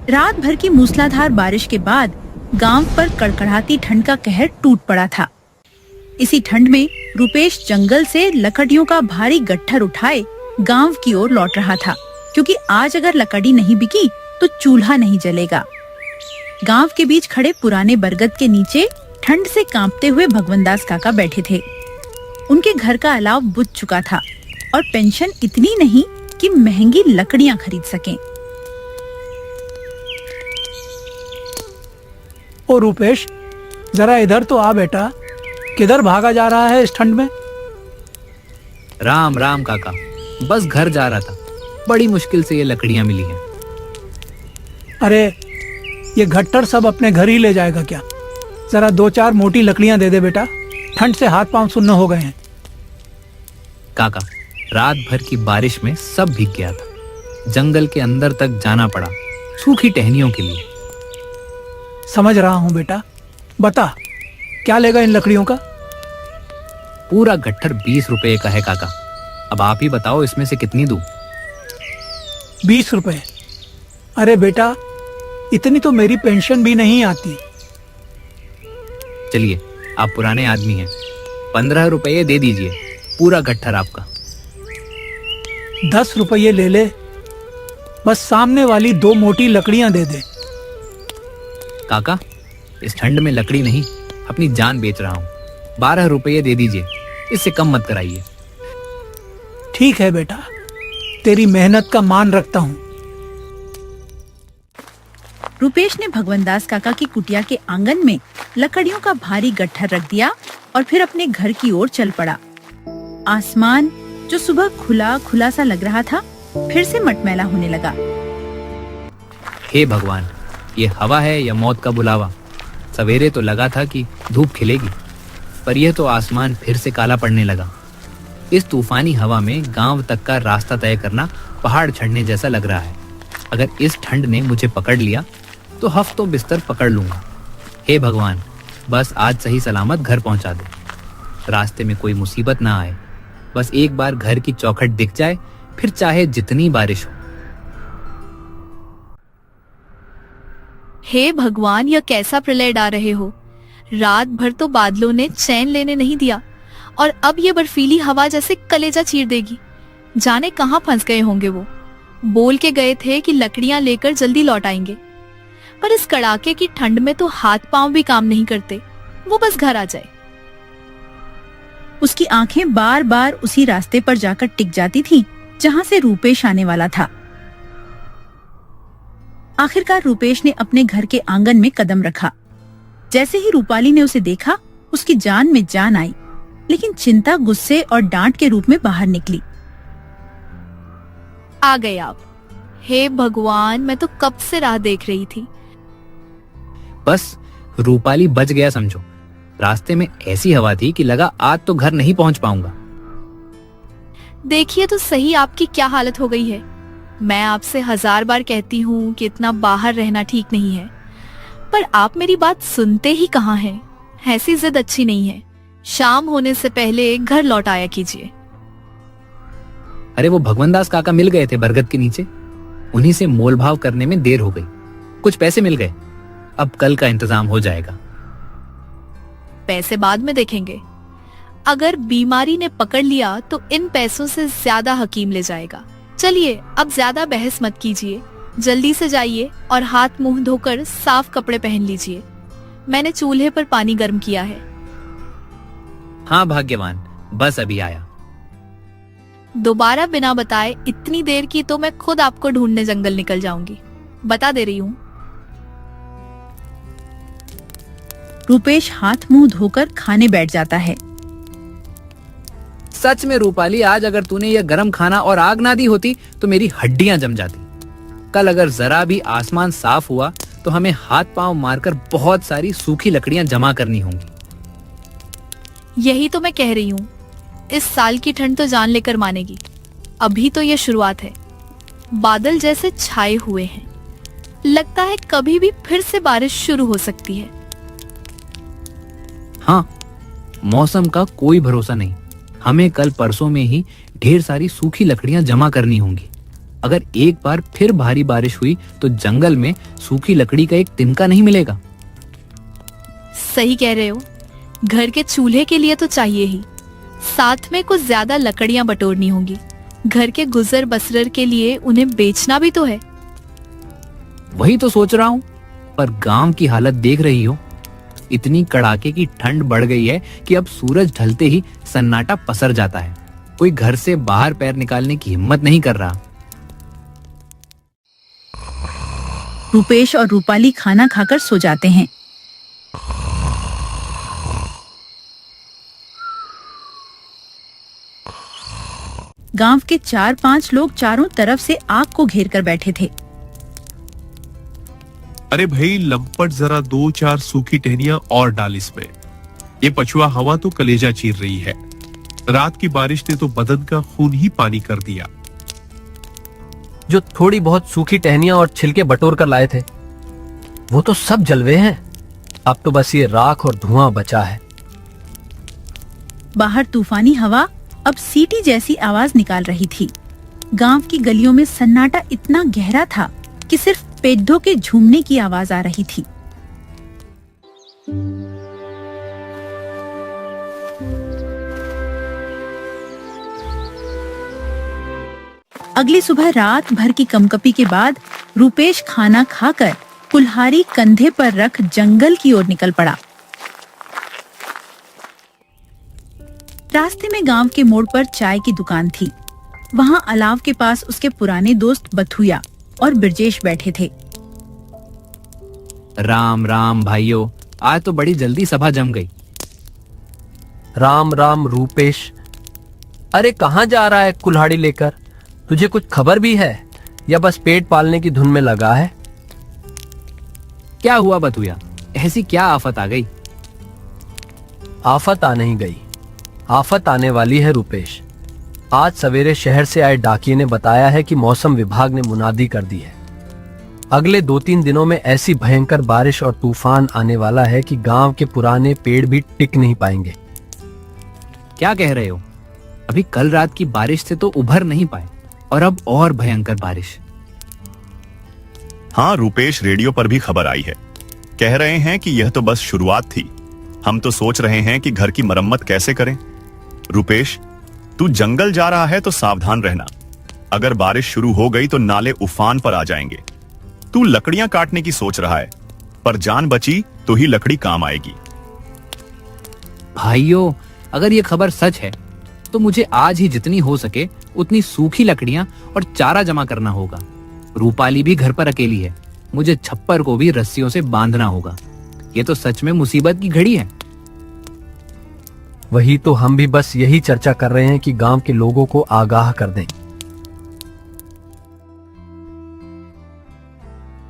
रात भर की मूसलाधार बारिश के बाद गांव पर कड़कड़ाती ठंड का कहर टूट पड़ा था। इसी ठंड में रूपेश जंगल से लकड़ियों का भारी गट्ठर उठाए गांव की ओर लौट रहा था, क्योंकि आज अगर लकड़ी नहीं बिकी तो चूल्हा नहीं जलेगा। गांव के बीच खड़े पुराने बरगद के नीचे ठंड से कांपते हुए भगवनदास काका बैठे थे। उनके घर का अलाव बुझ चुका था और पेंशन इतनी नहीं कि महंगी लकड़ियां खरीद सकें। ओ रूपेश, जरा इधर तो आ बेटा। किधर भागा जा रहा है इस ठंड में? राम राम काका, बस घर जा रहा था। बड़ी मुश्किल से ये लकड़ियां मिली हैं। अरे ये गट्ठर सब अपने घर ही ले जाएगा क्या? जरा 2-4 मोटी लकड़ियां दे दे बेटा, ठंड से हाथ पांव सुन्न हो गए हैं। काका, रात भर की बारिश में सब भीग गया था। जंगल के अंदर तक जाना पड़ा सूखी टहनियों के लिए। समझ रहा हूँ बेटा, बता क्या लेगा इन लकड़ियों का? पूरा गट्ठर 20 रुपए का है काका। अब आप ही बताओ इसमें से कितनी दूं? 20 रुपए? अरे बेटा, इतनी तो मेरी पेंशन भी नहीं आती। चलिए, आप पुराने आदमी हैं, 15 रुपये दे दीजिए, पूरा गट्ठर आपका। 10 रुपये ले ले, बस सामने वाली 2 मोटी लकड़ियां दे दे। काका, इस ठंड में लकड़ी नहीं, अपनी जान बेच रहा हूँ। 12 रुपये दे दीजिए, इससे कम मत कराइए। ठीक है बेटा, तेरी मेहनत का मान रखता हूँ। रूपेश ने भगवनदास काका की कुटिया के आंगन में लकड़ियों का भारी गट्ठर रख दिया और फिर अपने घर की ओर चल पड़ा। आसमान जो सुबह खुला खुला सा लग रहा था, फिर से मटमैला होने लगा। हे भगवान, ये हवा है या मौत का बुलावा? सवेरे तो लगा था कि धूप खिलेगी, पर यह तो आसमान फिर से काला पड़ने लगा। इस तूफानी हवा में गांव तक का रास्ता तय करना पहाड़ चढ़ने जैसा लग रहा है। अगर इस ठंड ने मुझे पकड़ लिया तो हफ्तों बिस्तर पकड़ लूंगा। हे भगवान, बस आज सही सलामत घर पहुंचा दे। रास्ते में कोई मुसीबत ना आए, बस एक बार घर की चौखट दिख जाए, फिर चाहे जितनी बारिश हो। हे भगवान, यह कैसा प्रलय डा रहे हो? रात भर तो बादलों ने चैन लेने नहीं दिया और अब ये बर्फीली हवा जैसे कलेजा चीर देगी। जाने कहाँ फंस गए होंगे वो। बोल के गए थे कि लकड़ियां लेकर जल्दी लौट आएंगे, पर इस कड़ाके की ठंड में तो हाथ पांव भी काम नहीं करते। वो बस घर आ जाए। उसकी आंखें बार बार उसी रास्ते पर जाकर टिक जाती थीं, जहां से रूपेश आने वाला था। आखिरकार रूपेश ने अपने घर के आंगन में कदम रखा। जैसे ही रूपाली ने उसे देखा, उसकी जान में जान आई, लेकिन चिंता गुस्से और डांट के रूप में बाहर निकली। आ गए आप। हे भगवान, मैं तो कब से राह देख रही थी। बस रूपाली बच गया समझो। रास्ते में ऐसी हवा थी कि लगा आज तो घर नहीं पहुंच पाऊंगा। देखिए तो सही आपकी क्या हालत हो गई है। मैं आपसे 1000 बार कहती हूँ कि इतना बाहर रहना ठीक नहीं है, पर आप मेरी बात सुनते ही कहाँ हैं। ऐसी जिद अच्छी नहीं है। शाम होने से पहले घर लौट आया कीजिए। अरे वो भगवनदास काका मिल गए थे बरगद के नीचे, उन्हीं से मोल भाव करने में देर हो गई। कुछ पैसे मिल गए, अब कल का इंतजाम हो जाएगा। पैसे बाद में देखेंगे। अगर बीमारी ने पकड़ लिया तो इन पैसों से ज्यादा हकीम ले जाएगा। चलिए, अब ज्यादा बहस मत कीजिए, जल्दी से जाइए और हाथ मुंह धोकर साफ कपड़े पहन लीजिए। मैंने चूल्हे पर पानी गर्म किया है। हाँ भाग्यवान, बस अभी आया। दोबारा बिना बताए इतनी देर की तो मैं खुद आपको ढूंढने जंगल निकल जाऊंगी। बता दे रही हूँ। रूपेश हाथ मुंह धोकर खाने बैठ जाता है। सच में रूपाली, आज अगर तूने यह गरम खाना और आग ना दी होती तो मेरी हड्डियां जम जाती। कल अगर जरा भी आसमान साफ हुआ तो हमें हाथ पांव मारकर बहुत सारी सूखी लकड़ियां जमा करनी होंगी। यही तो मैं कह रही हूँ, इस साल की ठंड तो जान लेकर मानेगी। अभी तो ये शुरुआत है। बादल जैसे छाए हुए हैं, लगता है कभी भी फिर से बारिश शुरू हो सकती है। हाँ, मौसम का कोई भरोसा नहीं। हमें कल परसों में ही ढेर सारी सूखी लकड़ियां जमा करनी होंगी। अगर एक बार फिर भारी बारिश हुई तो जंगल में सूखी लकड़ी का एक तिनका नहीं मिलेगा। सही कह रहे हो, घर के चूल्हे के लिए तो चाहिए ही, साथ में कुछ ज्यादा लकड़ियां बटोरनी होंगी। घर के गुजर बसर के लिए उन्हें बेचना भी तो है। वही तो सोच रहा हूँ, पर गांव की हालत देख रही हो, इतनी कड़ाके की ठंड बढ़ गई है कि अब सूरज ढलते ही सन्नाटा पसर जाता है। कोई घर से बाहर पैर निकालने की हिम्मत नहीं कर रहा। रुपेश और रूपाली खाना खाकर सो जाते हैं। गांव के 4-5 लोग चारों तरफ से आग को घेर कर बैठे थे। अरे भाई लंपट, जरा 2-4 सूखी टहनियां और डाल इसमें। ये पछुआ हवा तो कलेजा चीर रही है। रात की बारिश ने तो बदन का खून ही पानी कर दिया। जो थोड़ी बहुत सूखी टहनियां और छिलके बटोर कर लाए थे वो तो सब जलवे हैं। अब तो बस ये राख और धुआं बचा है। बाहर तूफानी हवा अब सीटी जैसी आवाज निकाल रही थी। गांव की गलियों में सन्नाटा इतना गहरा था कि सिर्फ पेड्ढों के झूमने की आवाज आ रही थी। अगली सुबह रात भर की कंपकपी के बाद रुपेश खाना खाकर कुल्हाड़ी कंधे पर रख जंगल की ओर निकल पड़ा। रास्ते में गांव के मोड़ पर चाय की दुकान थी। वहां अलाव के पास उसके पुराने दोस्त बथुया और बिरजेश बैठे थे। राम राम भाइयों, आज तो बड़ी जल्दी सभा जम गई। राम राम रूपेश। अरे कहाँ जा रहा है कुल्हाड़ी लेकर? तुझे कुछ खबर भी है या बस पेट पालने की धुन में लगा है? क्या हुआ बथुया, ऐसी क्या आफत आ गई? आफत आ नहीं गई, आफत आने वाली है रूपेश। आज सवेरे शहर से आए डाकिये ने बताया है कि मौसम विभाग ने मुनादी कर दी है। अगले 2-3 दिनों में ऐसी भयंकर बारिश और तूफान आने वाला है कि गांव के पुराने पेड़ भी टिक नहीं पाएंगे। क्या कह रहे हो? अभी कल रात की बारिश से तो उभर नहीं पाए और अब और भयंकर बारिश। हाँ रूपेश, रेडियो पर भी खबर आई है। कह रहे हैं कि यह तो बस शुरुआत थी। हम तो सोच रहे हैं कि घर की मरम्मत कैसे करें। रूपेश, तू जंगल जा रहा है तो सावधान रहना। अगर बारिश शुरू हो गई तो नाले उफान पर आ जाएंगे। तू लकड़ियां काटने की सोच रहा है, पर जान बची तो ही लकड़ी काम आएगी। भाइयों, अगर ये खबर सच है तो मुझे आज ही जितनी हो सके उतनी सूखी लकड़ियां और चारा जमा करना होगा। रूपाली भी घर पर अकेली है, मुझे छप्पर को भी रस्सियों से बांधना होगा। ये तो सच में मुसीबत की घड़ी है। वही तो हम भी बस यही चर्चा कर रहे हैं कि गांव के लोगों को आगाह कर दें।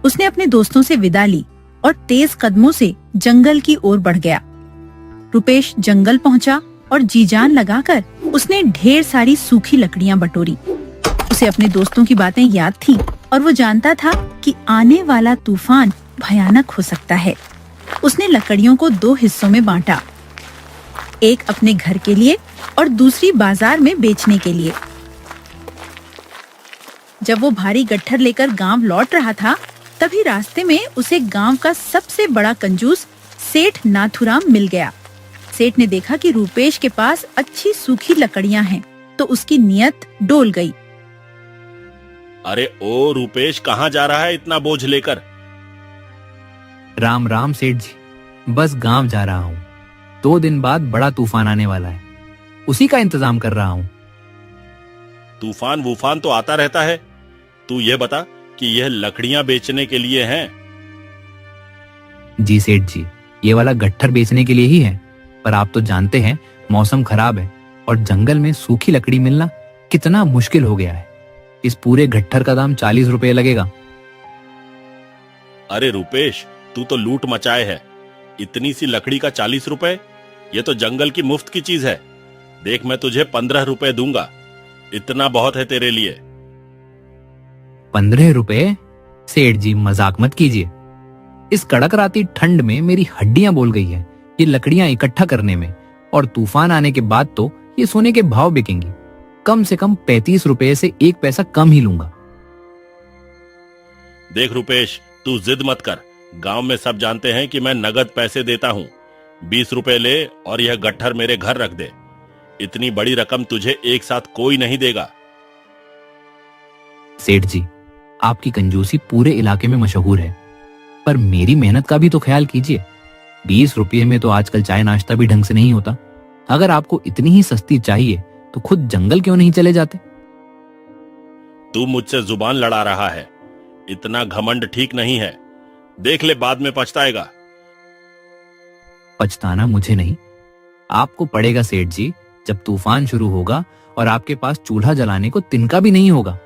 उसने अपने दोस्तों से विदा ली और तेज कदमों से जंगल की ओर बढ़ गया। रुपेश जंगल पहुंचा और जी जान लगाकर उसने ढेर सारी सूखी लकड़ियां बटोरी। उसे अपने दोस्तों की बातें याद थी और वो जानता था कि आने वाला तूफान भयानक हो सकता है। उसने लकड़ियों को 2 हिस्सों में बांटा, एक अपने घर के लिए और दूसरी बाजार में बेचने के लिए। जब वो भारी गट्ठर लेकर गांव लौट रहा था, तभी रास्ते में उसे गांव का सबसे बड़ा कंजूस सेठ नाथुराम मिल गया। सेठ ने देखा कि रुपेश के पास अच्छी सूखी लकड़ियां हैं, तो उसकी नियत डोल गई। अरे ओ रुपेश, कहाँ जा रहा है इतना बोझ लेकर? राम राम सेठ जी, बस गांव जा रहा हूँ। 2 दिन बाद बड़ा तूफान आने वाला है, उसी का इंतजाम कर रहा हूँ। तूफान वूफान तो आता रहता है। तू ये बता कि यह लकड़ियां बेचने के लिए हैं? जी सेठ जी, ये वाला गट्ठर बेचने के लिए ही है, पर आप तो जानते हैं मौसम खराब है और जंगल में सूखी लकड़ी मिलना कितना मुश्किल हो गया है। इस पूरे गट्ठर का दाम 40 रुपए लगेगा। अरे रुपेश, तू तो लूट मचाए है। इतनी सी लकड़ी का 40 रुपए? ये तो जंगल की मुफ्त की चीज है। देख, मैं तुझे 15 रुपए दूंगा। इतना बहुत है तेरे लिए। 15 रुपए? सेठ जी मजाक मत कीजिए। इस कड़कराती ठंड में मेरी हड्डियां बोल गई है ये लकड़ियां इकट्ठा करने में, और तूफान आने के बाद तो ये सोने के भाव बिकेंगी। कम से कम 35 रुपए से 1 पैसा कम ही लूंगा। देख रुपेश, तू जिद मत कर। गांव में सब जानते हैं कि मैं नगद पैसे देता हूँ। 20 रुपए ले और यह गट्ठर मेरे घर रख दे। इतनी बड़ी रकम तुझे एक साथ कोई नहीं देगा। सेठ जी, आपकी कंजूसी पूरे इलाके में मशहूर है, पर मेरी मेहनत का भी तो ख्याल कीजिए। 20 रुपये में तो आजकल चाय नाश्ता भी ढंग से नहीं होता। अगर आपको इतनी ही सस्ती चाहिए तो खुद जंगल क्यों नहीं चले जाते? तू मुझसे जुबान लड़ा रहा है। इतना घमंड ठीक नहीं है। देख ले, बाद में पछताएगा। पछताना मुझे नहीं, आपको पड़ेगा सेठ जी, जब तूफान शुरू होगा और आपके पास चूल्हा जलाने को तिनका भी नहीं होगा।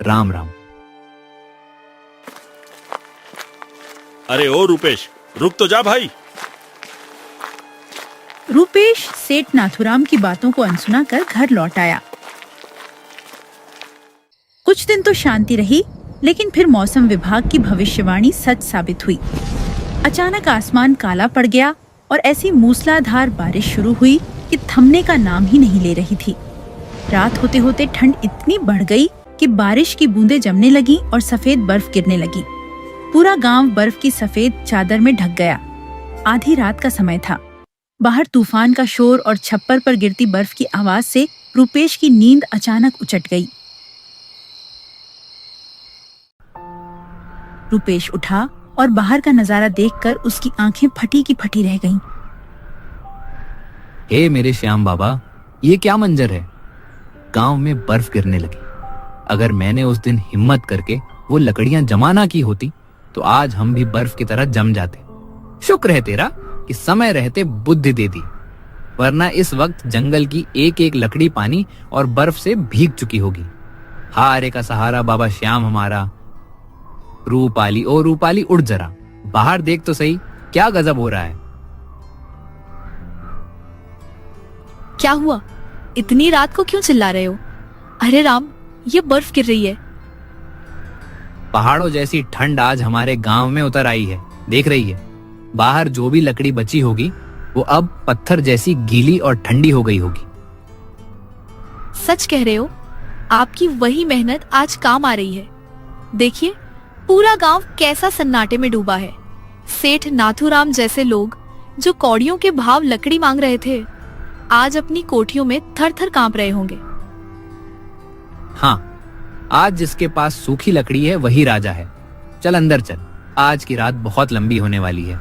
राम राम। अरे ओ रुपेश, रुक तो जा भाई। रुपेश सेठ नाथुराम की बातों को अनसुना कर घर लौट आया। कुछ दिन तो शांति रही, लेकिन फिर मौसम विभाग की भविष्यवाणी सच साबित हुई। अचानक आसमान काला पड़ गया और ऐसी मूसलाधार बारिश शुरू हुई कि थमने का नाम ही नहीं ले रही थी। रात होते होते ठंड इतनी बढ़ गई कि बारिश की बूंदें जमने लगी और सफेद बर्फ गिरने लगी। पूरा गांव बर्फ की सफेद चादर में ढक गया। आधी रात का समय था। बाहर तूफान का शोर और छप्पर पर गिरती बर्फ की आवाज से रुपेश की नींद अचानक उचट गई। रुपेश उठा और बाहर का नजारा देखकर उसकी आंखें फटी की फटी रह गईं। हे मेरे श्याम बाबा, ये क्या मंजर है? गांव में बर्फ गिरने लगी। अगर मैंने उस दिन हिम्मत करके वो लकड़ियां जमा ना की होती तो आज हम भी बर्फ की तरह जम जाते। शुक्र है तेरा कि समय रहते बुद्धि दे दी, वरना इस वक्त जंगल की एक एक लकड़ी पानी और बर्फ से भीग चुकी होगी। हारे का सहारा बाबा श्याम हमारा। रूपाली, ओ रूपाली, उठ जरा, बाहर देख तो सही, क्या गजब हो रहा है। क्या हुआ? इतनी रात को क्यों चिल्ला रहे हो? अरे राम, ये बर्फ गिर रही है। पहाड़ों जैसी ठंड आज हमारे गांव में उतर आई है, देख रही है। बाहर जो भी लकड़ी बची होगी वो अब पत्थर जैसी गीली और ठंडी हो गई होगी। सच कह रहे हो? आपकी वही मेहनत आज काम आ रही है। देखिए, पूरा गांव कैसा सन्नाटे में डूबा है। सेठ नाथुराम जैसे लोग जो कौड़ियों के भाव लकड़ी मांग रहे थे, आज अपनी कोठियों में थर थर कांप रहे होंगे। हाँ, आज जिसके पास सूखी लकड़ी है वही राजा है। चल अंदर चल, आज की रात बहुत लंबी होने वाली है।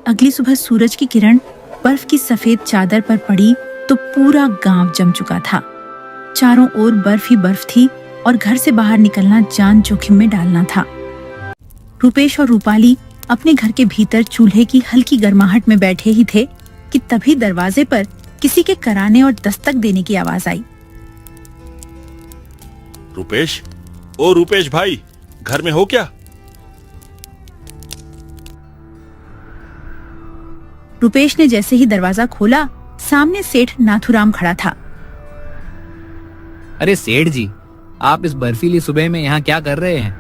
अगली सुबह सूरज की किरण बर्फ की सफेद चादर पर पड़ी तो पूरा गांव जम चुका था। चारों ओर बर्फ ही बर्फ थी और घर से बाहर निकलना जान जोखिम में डालना था। रुपेश और रूपाली अपने घर के भीतर चूल्हे की हल्की गर्माहट में बैठे ही थे कि तभी दरवाजे पर किसी के कराने और दस्तक देने की आवाज आई। रुपेश, ओ रुपेश भाई, घर में हो क्या? रुपेश ने जैसे ही दरवाजा खोला, सामने सेठ नाथुराम खड़ा था। अरे सेठ जी, आप इस बर्फीली सुबह में यहाँ क्या कर रहे हैं?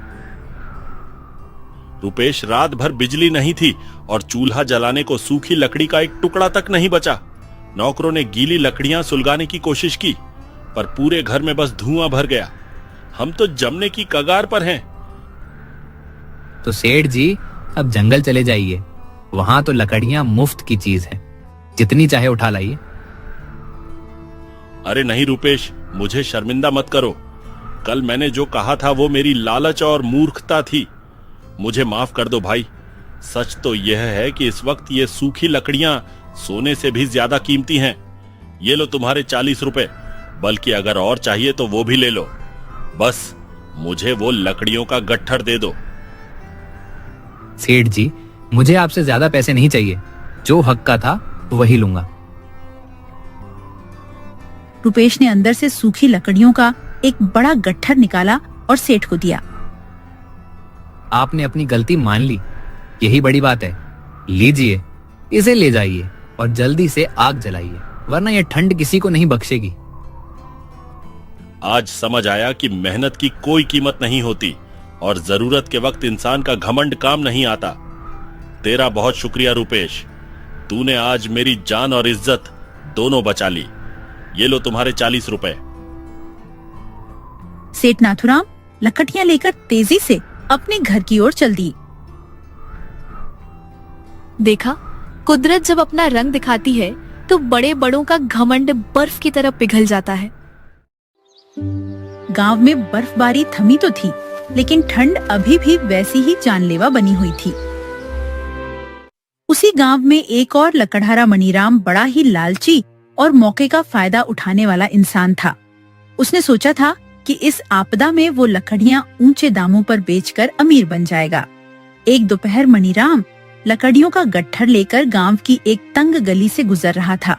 रुपेश, रात भर बिजली नहीं थी और चूल्हा जलाने को सूखी लकड़ी का एक टुकड़ा तक नहीं बचा। नौकरों ने गीली लकड़ियां सुलगाने की कोशिश की, पर पूरे घर में बस धुआं भर गया। हम तो जमने की कगार पर हैं। तो सेठ जी, अब जंगल चले जाइए, वहां तो लकड़ियां मुफ्त की चीज है, जितनी चाहे उठा लाइए। अरे नहीं रुपेश, मुझे शर्मिंदा मत करो। कल मैंने जो कहा था वो मेरी लालच और मूर्खता थी। मुझे माफ कर दो भाई। सच तो यह है कि इस वक्त ये सूखी लकड़ियां सोने से भी ज्यादा कीमती हैं। ये लो तुम्हारे 40 रुपए, बल्कि अगर और चाहिए तो वो भी ले लो। बस मुझे वो लकड़ियों का गट्ठर दे दो। सेठ जी, मुझे आपसे ज्यादा पैसे नहीं चाहिए, जो हक का था वही लूंगा। रुपेश ने अंदर से सूखी लकड़ियों का एक बड़ा गट्ठर निकाला और सेठ को दिया। आपने अपनी गलती मान ली, यही बड़ी बात है। लीजिए, इसे ले जाइए और जल्दी से आग जलाइए, वरना यह ठंड किसी को नहीं बख्शेगी। आज समझ आया कि मेहनत की कोई कीमत नहीं होती और जरूरत के वक्त इंसान का घमंड काम नहीं आता। तेरा बहुत शुक्रिया रुपेश, तूने आज मेरी जान और इज्जत दोनों बचा ली। ये लो तुम्हारे 40 रुपए। सेठ नाथुराम, रुपेश ने 40 रुपए लिए और लकड़ियां लेकर तेजी से अपने घर की ओर चल दी। देखा, कुदरत जब अपना रंग दिखाती है तो बड़े बड़ों का घमंड बर्फ की तरह पिघल जाता है। गांव में बर्फबारी थमी तो थी, लेकिन ठंड अभी भी वैसी ही जानलेवा बनी हुई थी। उसी गांव में एक और लकड़हारा मनीराम बड़ा ही लालची और मौके का फायदा उठाने वाला इंसान था। उसने सोचा था कि इस आपदा में वो लकड़ियां ऊंचे दामों पर बेचकर अमीर बन जाएगा। एक दोपहर मनीराम लकड़ियों का गट्ठर लेकर गांव की एक तंग गली से गुजर रहा था।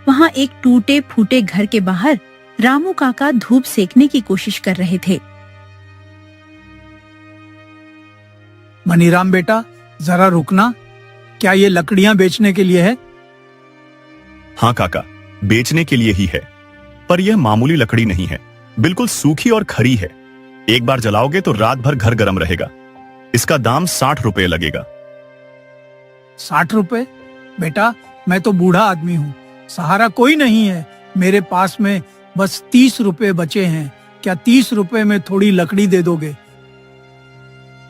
वहां एक टूटे फूटे घर के बाहर रामू काका धूप सेकने की कोशिश कर रहे थे। मनीराम बेटा, जरा रुकना। क्या ये लकड़ियां बेचने के लिए है? हाँ काका, बेचने के लिए ही है, पर यह मामूली लकड़ी नहीं है, बिल्कुल सूखी और खरी है। एक बार जलाओगे तो रात भर घर गर्म रहेगा। इसका दाम 60 रुपए लगेगा। 60 रुपए? बेटा, मैं तो बूढ़ा आदमी हूँ, सहारा कोई नहीं है। मेरे पास में बस 30 रुपए बचे हैं। क्या 30 रुपए में थोड़ी लकड़ी दे दोगे?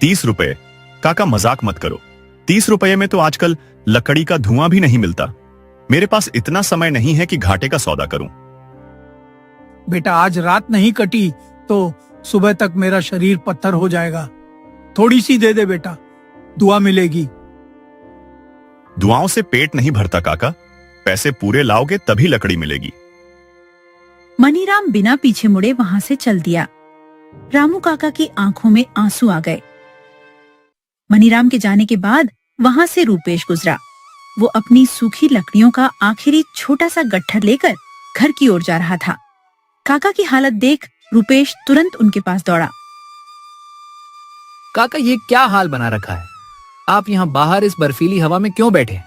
30 रुपए? काका मजाक मत करो। 30 रुपए में तो आजकल लकड़ी का धुआं भी नहीं मिलता। मेरे पास इतना समय नहीं है कि घाटे का सौदा करूं। बेटा, आज रात नहीं कटी तो सुबह तक मेरा शरीर पत्थर हो जाएगा। थोड़ी सी दे दे बेटा, दुआ मिलेगी। दुआओं से पेट नहीं भरता काका, पैसे पूरे लाओगे तभी लकड़ी मिलेगी। मनीराम बिना पीछे मुड़े वहां से चल दिया। रामू काका की आंखों में आंसू आ गए। मनीराम के जाने के बाद वहां से रूपेश गुजरा। वो अपनी सूखी लकड़ियों का आखिरी छोटा सा गट्ठर लेकर घर की ओर जा रहा था। काका की हालत देख रूपेश तुरंत उनके पास दौड़ा। काका, ये क्या हाल बना रखा है? आप यहाँ बाहर इस बर्फीली हवा में क्यों बैठे हैं?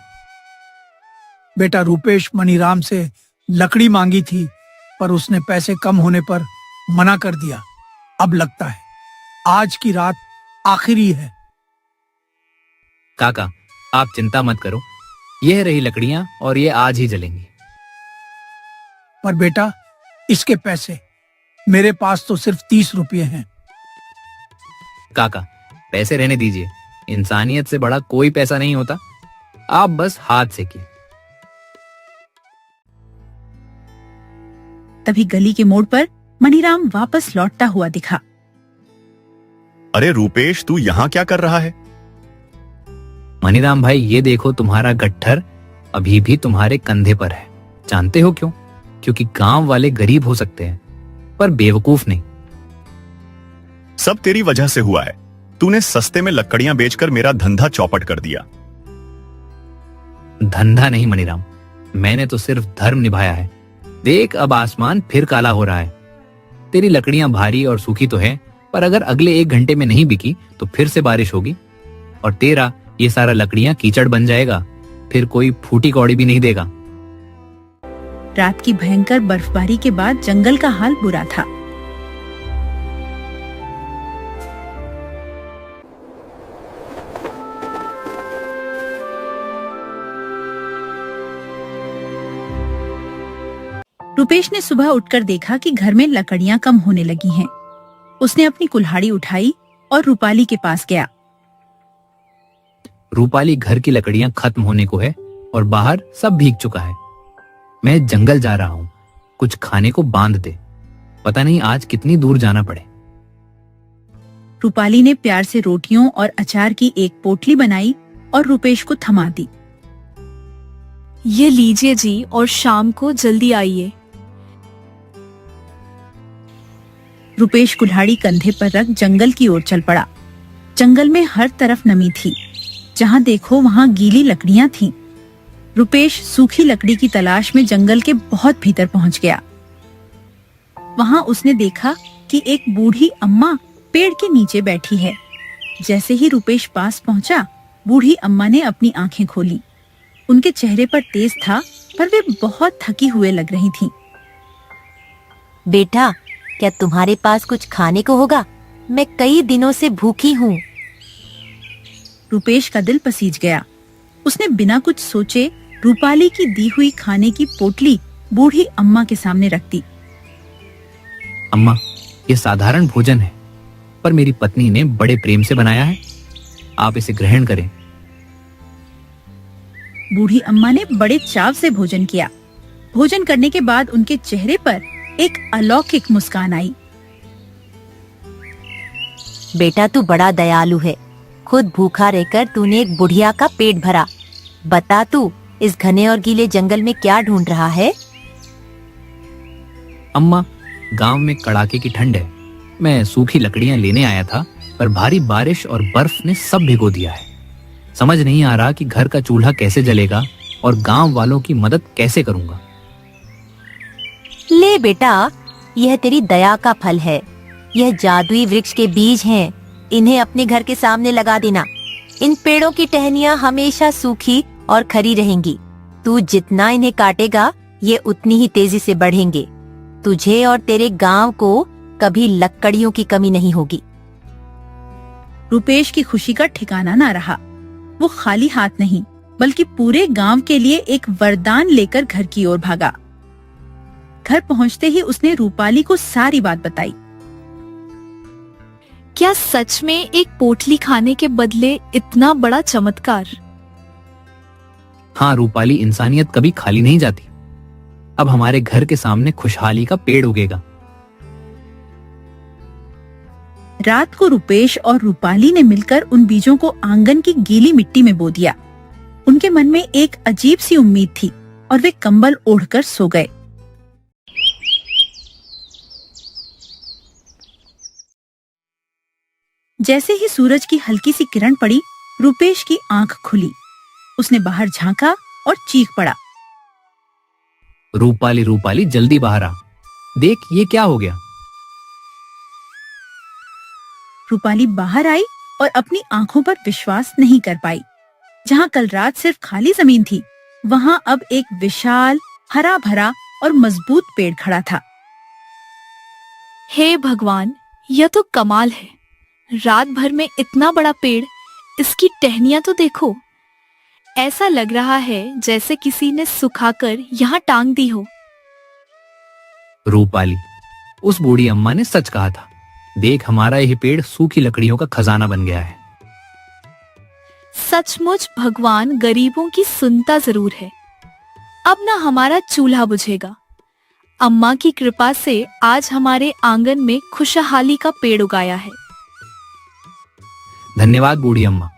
बेटा, रूपेश मनीराम से लकड़ी मांगी थी, पर उसने पैसे कम होने पर मना कर दिया। अब लगता है आज की रात आखिरी है। काका, आप चिंता मत करो, यह रही लकड़ियां और ये आज ही जलेंगी। पर बेटा, इसके पैसे मेरे पास तो सिर्फ 30 रुपये हैं। काका, पैसे रहने दीजिए, इंसानियत से बड़ा कोई पैसा नहीं होता। आप बस हाथ सेकिए। तभी गली के मोड़ पर मनीराम वापस लौटता हुआ दिखा। अरे रूपेश, तू यहाँ क्या कर रहा है? मनीराम भाई, ये देखो, तुम्हारा गट्ठर अभी भी तुम्हारे कंधे पर है। जानते हो क्यों? क्योंकि गांव वाले गरीब हो सकते हैं, पर बेवकूफ नहीं। सब तेरी वजह से हुआ है। तूने सस्ते में लकड़ियां बेचकर मेरा धंधा चौपट कर दिया। धंधा नहीं मनीराम, मैंने तो सिर्फ धर्म निभाया है। देख, अब आसमान फिर काला हो रहा है। तेरी लकड़ियां भारी और सूखी तो है, पर अगर अगले 1 घंटे में नहीं बिकी तो फिर से बारिश होगी और तेरा ये सारा लकड़ियां कीचड़ बन जाएगा। फिर कोई फूटी कौड़ी भी नहीं देगा। रात की भयंकर बर्फबारी के बाद जंगल का हाल बुरा था। रुपेश ने सुबह उठकर देखा कि घर में लकड़ियां कम होने लगी हैं। उसने अपनी कुल्हाड़ी उठाई और रूपाली के पास गया। रूपाली, घर की लकड़ियां खत्म होने को है और बाहर सब भीग चुका है। मैं जंगल जा रहा हूँ, कुछ खाने को बांध दे। पता नहीं आज कितनी दूर जाना पड़े। रूपाली ने प्यार से रोटियों और अचार की एक पोटली बनाई और रुपेश को थमा दी। ये लीजिए जी, और शाम को जल्दी आइए। रुपेश कुल्हाड़ी कंधे पर रख जंगल की ओर चल पड़ा। जंगल में हर तरफ नमी थी, जहाँ देखो वहाँ गीली लकड़ियां थीं। रुपेश सूखी लकड़ी की तलाश में जंगल के बहुत भीतर पहुंच गया। वहाँ उसने देखा कि एक बूढ़ी अम्मा पेड़ के नीचे बैठी है। जैसे ही रुपेश पास पहुंचा, बूढ़ी अम्मा ने अपनी आंखें खोली। उनके चेहरे पर तेज था, पर वे बहुत थकी हुए लग रही थीं। बेटा, क्या तुम्हारे पास कुछ खाने को होगा? मैं कई दिनों से भूखी हूँ। रुपेश का दिल पसीज गया। उसने बिना कुछ सोचे रूपाली की दी हुई खाने की पोटली बूढ़ी अम्मा के सामने रख दी। अम्मा, ये साधारण भोजन है, पर मेरी पत्नी ने बड़े प्रेम से बनाया है। आप इसे ग्रहण करें। बूढ़ी अम्मा ने बड़े चाव से भोजन किया। भोजन करने के बाद उनके चेहरे पर एक अलौकिक मुस्कान आई। बेटा तू बड़ा दयालु है, खुद भूखा रहकर तूने एक बुढ़िया का पेट भरा। बता तू इस घने और गीले जंगल में क्या ढूंढ रहा है? अम्मा, गांव में कड़ाके की ठंड है। मैं सूखी लकड़ियां लेने आया था, पर भारी बारिश और बर्फ ने सब भिगो दिया है। समझ नहीं आ रहा कि घर का चूल्हा कैसे जलेगा और गांव वालों की मदद कैसे करूंगा। ले बेटा, यह तेरी दया का फल है। यह जादुई वृक्ष के बीज हैं। इन्हें अपने घर के सामने लगा देना। इन पेड़ों की टहनियां हमेशा सूखी और खरी रहेंगी। तू जितना इन्हें काटेगा, ये उतनी ही तेजी से बढ़ेंगे। तुझे और तेरे गांव को कभी लकड़ियों की कमी नहीं होगी। रुपेश की खुशी का ठिकाना ना रहा। वो खाली हाथ नहीं, बल्कि पूरे गांव के लिए एक वरदान लेकर घर की ओर भागा। घर पहुंचते ही उसने रूपाली को सारी बात बताई। क्या सच में एक पोटली खाने के बदले इतना बड़ा चमत्कार? हाँ रूपाली, इंसानियत कभी खाली नहीं जाती। अब हमारे घर के सामने खुशहाली का पेड़ उगेगा। रात को रुपेश और रूपाली ने मिलकर उन बीजों को आंगन की गीली मिट्टी में बो दिया। उनके मन में एक अजीब सी उम्मीद थी और वे कंबल ओढ़कर सो गए। जैसे ही सूरज की हल्की सी किरण पड़ी, रुपेश की आंख खुली। उसने बाहर झांका और चीख पड़ा। रूपाली, रूपाली जल्दी बाहर आ। देख ये क्या हो गया। रूपाली बाहर आई और अपनी आंखों पर विश्वास नहीं कर पाई। जहां कल रात सिर्फ खाली जमीन थी, वहां अब एक विशाल, हरा भरा और मजबूत पेड़ खड़ा था। हे भगवान, यह तो कमाल है। रात भर में इतना बड़ा पेड़, इसकी टहनियां तो देखो। ऐसा लग रहा है जैसे किसी ने सुखाकर यहाँ टांग दी हो। रूपाली, उस बूढ़ी अम्मा ने सच कहा था। देख, हमारा यह पेड़ सूखी लकड़ियों का खजाना बन गया है। सचमुच भगवान गरीबों की सुनता जरूर है। अब ना हमारा चूल्हा बुझेगा। अम्मा की कृपा से आज हमारे आंगन में खुशहाली का पेड़ उगाया है। धन्यवाद बूढ़ी अम्मा।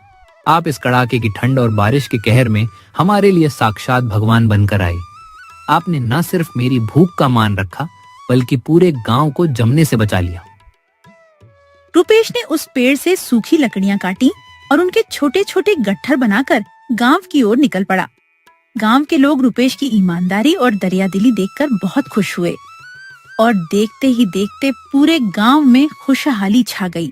आप इस कड़ाके की ठंड और बारिश के कहर में हमारे लिए साक्षात भगवान बनकर आए। आपने न सिर्फ मेरी भूख का मान रखा, बल्कि पूरे गांव को जमने से बचा लिया। रुपेश ने उस पेड़ से सूखी लकड़ियां काटी और उनके छोटे छोटे गट्ठर बनाकर गांव की ओर निकल पड़ा। गांव के लोग रुपेश की ईमानदारी और दरियादिली देखकर बहुत खुश हुए और देखते ही देखते पूरे गांव में खुशहाली छा गई।